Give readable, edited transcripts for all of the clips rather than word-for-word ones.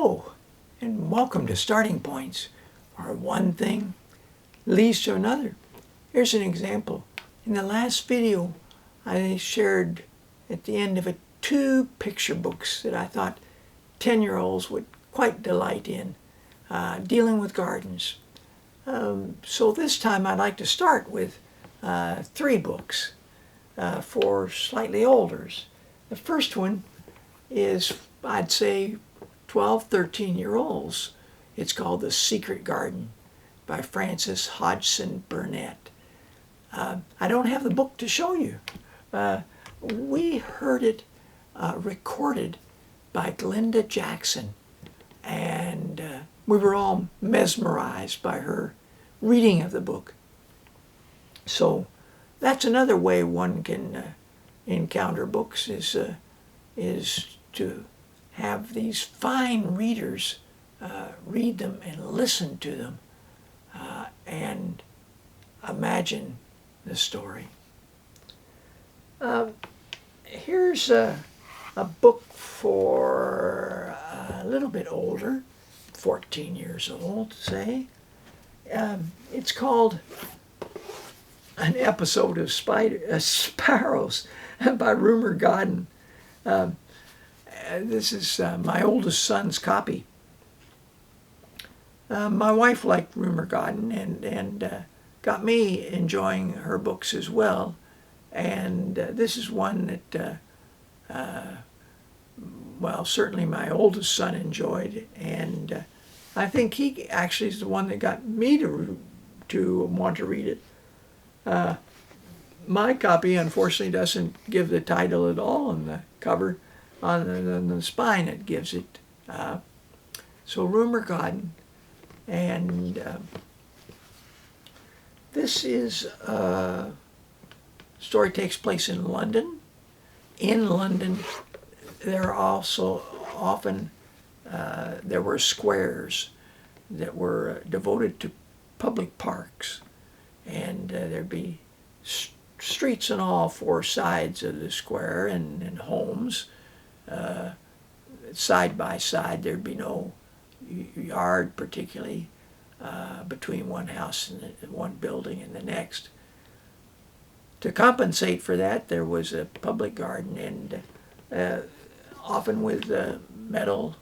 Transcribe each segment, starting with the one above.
Hello, and welcome to Starting Points, where one thing leads to another. Here's an example. In the last video, I shared at the end of it 2 picture books that I thought 10-year-olds would quite delight in, dealing with gardens. So this time I'd like to start with 3 books for slightly olders. The first one is, I'd say, 12, 13-year-olds. It's called The Secret Garden by Frances Hodgson Burnett. I don't have the book to show you. We heard it recorded by Glenda Jackson, and we were all mesmerized by her reading of the book. So that's another way one can encounter books, is to have these fine readers read them and listen to them and imagine the story. Here's a book for a little bit older, 14 years old, say. It's called An Episode of Sparrows by Rumer Godden. This is my oldest son's copy. My wife liked Rumer Godden and got me enjoying her books as well. And this is one that, well, certainly my oldest son enjoyed. And I think he actually is the one that got me to want to read it. My copy, unfortunately, doesn't give the title at all on the cover. On the spine it gives it. So Rumer Godden. And this is story takes place in London. In London, there are also often there were squares that were devoted to public parks, and there'd be streets on all 4 sides of the square and homes. Side by side, there'd be no yard particularly between one house and one building and the next. To compensate for that, there was a public garden, and often with metal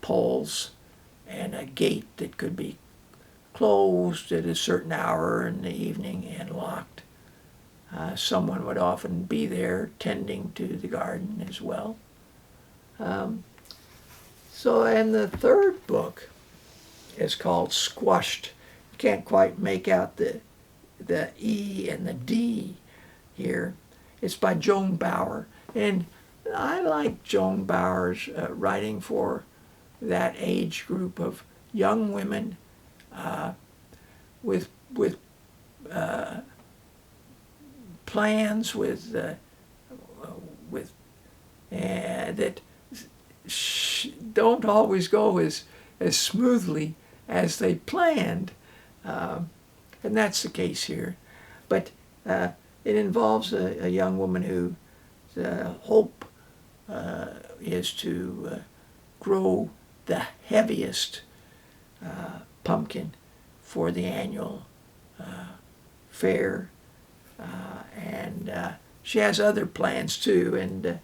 poles and a gate that could be closed at a certain hour in the evening and locked. Someone would often be there tending to the garden as well. And the third book is called Squashed. You can't quite make out the E and the D here. It's by Joan Bauer. And I like Joan Bauer's writing for that age group of young women with plans that don't always go as smoothly as they planned, and that's the case here. But it involves a young woman who hope is to grow the heaviest pumpkin for the annual fair. And she has other plans too, and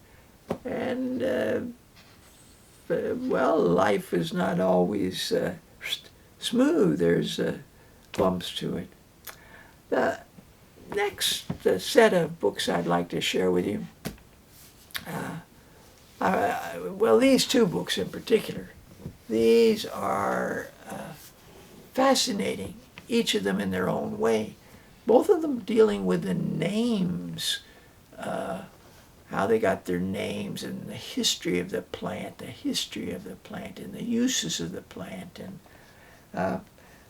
well, life is not always smooth. There's bumps to it. The next set of books I'd like to share with you, well, these 2 books in particular, these are fascinating, each of them in their own way. Both of them dealing with the names, how they got their names, and the history of the plant, and the uses of the plant. And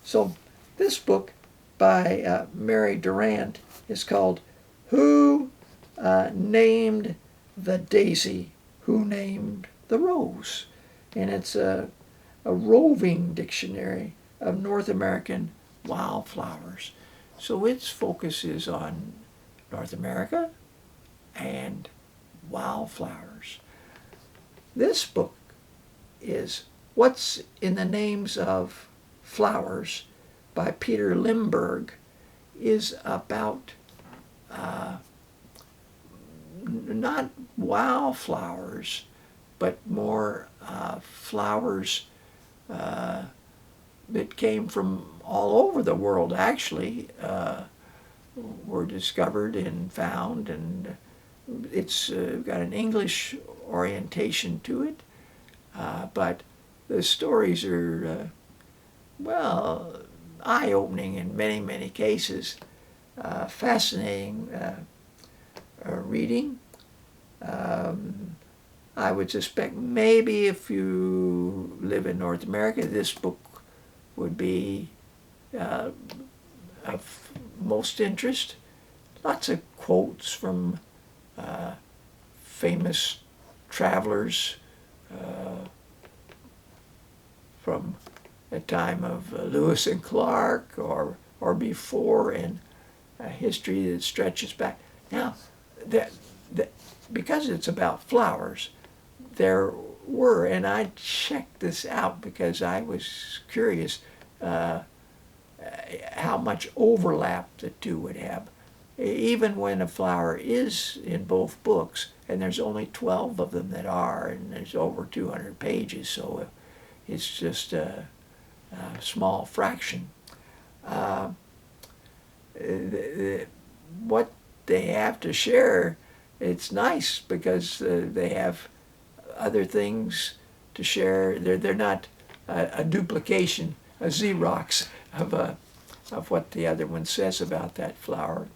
so this book by Mary Durant is called Who Named the Daisy? Who Named the Rose? And it's a roving dictionary of North American wildflowers. So its focus is on North America and wildflowers. This book is What's in the Names of Flowers by Peter Limberg is about not wildflowers, but more flowers that came from all over the world, actually, were discovered and found, and it's got an English orientation to it, but the stories are, well, eye-opening in many, many cases, fascinating reading. I would suspect maybe if you live in North America, this book would be of most interest. Lots of quotes from famous travelers from the time of Lewis and Clark or before, and a history that stretches back. Now, because it's about flowers, there were, and I checked this out because I was curious how much overlap the two would have. Even when a flower is in both books, and there's only 12 of them that are, and there's over 200 pages, so it's just a small fraction. What they have to share, it's nice because they have other things to share. They're not a duplication, a Xerox of what the other one says about that flower.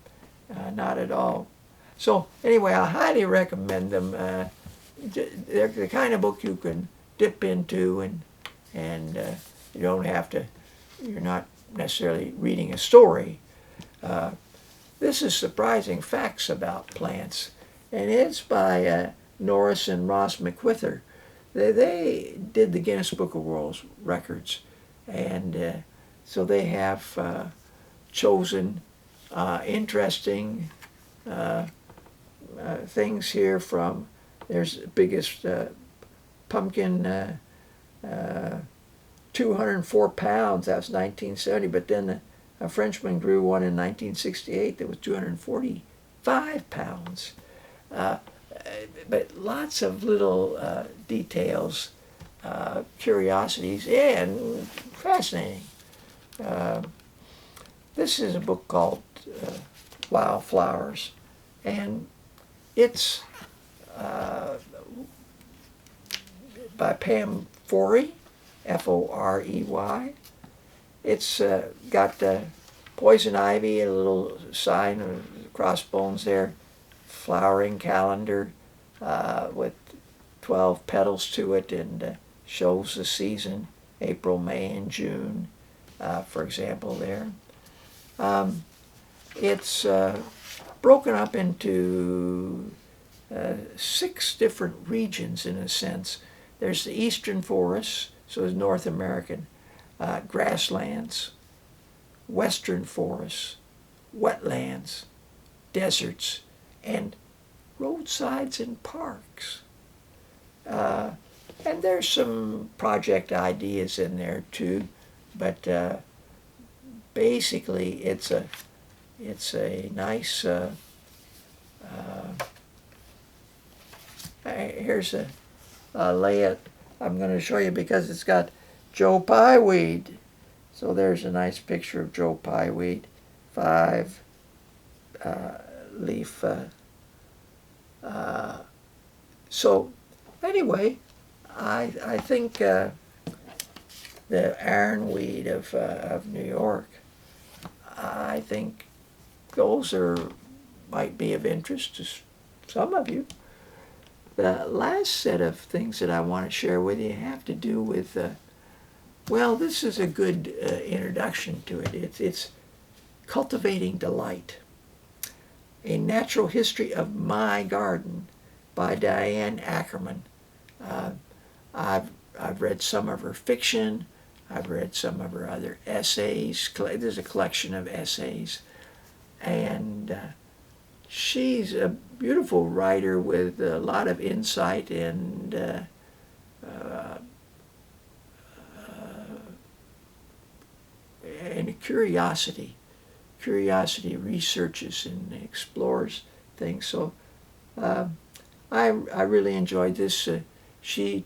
Not at all. So anyway, I highly recommend them. They're the kind of book you can dip into, and you don't have to. You're not necessarily reading a story. This is Surprising Facts About Plants, and it's by Norris and Ross McWhither. They did the Guinness Book of World Records, and so they have chosen interesting things here from, there's the biggest pumpkin, 204 pounds, that was 1970, but then a Frenchman grew one in 1968 that was 245 pounds. But lots of little details, curiosities, and fascinating. This is a book called Wildflowers, and it's by Pam Forey, Forey. It's got poison ivy, a little sign of crossbones there, flowering calendar with 12 petals to it, and shows the season, April, May, and June, for example, there. It's broken up into 6 different regions, in a sense. There's the eastern forests, so it's North American, grasslands, western forests, wetlands, deserts, and roadsides and parks. And there's some project ideas in there too, but basically it's a nice. Here's a layout I'm going to show you because it's got Joe Pyeweed. So there's a nice picture of Joe Pyeweed, 5 leaf. So anyway, I think the ironweed of New York, I think those might be of interest to some of you. The last set of things that I want to share with you have to do with, well, this is a good introduction to it. It's Cultivating Delight, A Natural History of My Garden by Diane Ackerman. I've read some of her fiction. I've read some of her other essays. There's a collection of essays. And she's a beautiful writer with a lot of insight and curiosity. Curiosity researches and explores things. So I really enjoyed this. She,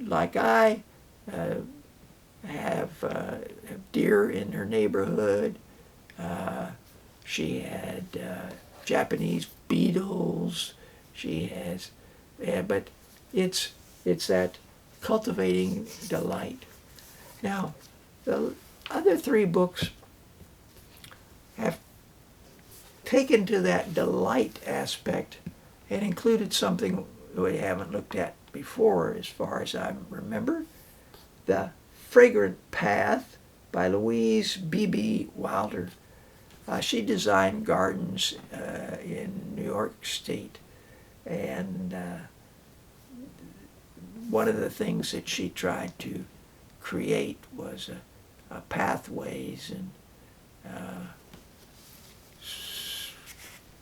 like I, have deer in her neighborhood. She had Japanese beetles. She has, but it's that cultivating delight. Now, the other three books have taken to that delight aspect and included something we haven't looked at before, as far as I remember. The Fragrant Path by Louise B.B. Wilder. She designed gardens in New York State, and one of the things that she tried to create was pathways, and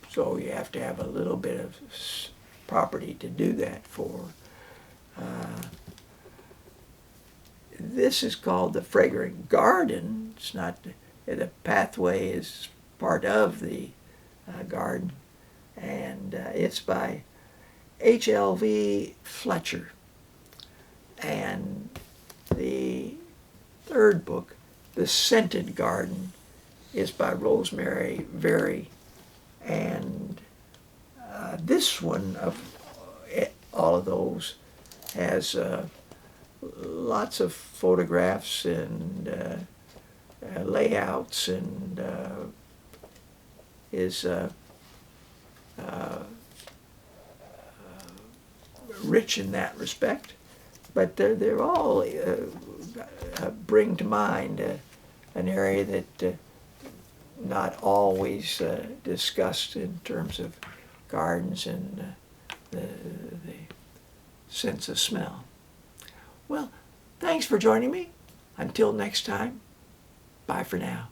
so you have to have a little bit of property to do that for. This is called the Fragrant Garden. It's not, the pathway is part of the garden, and it's by H.L.V. Fletcher. And the third book, The Scented Garden, is by Rosemary Very. And this one, of all of those, has lots of photographs and layouts, and is rich in that respect. But they're all bring to mind an area that not always discussed in terms of gardens and the sense of smell. Well, thanks for joining me. Until next time, bye for now.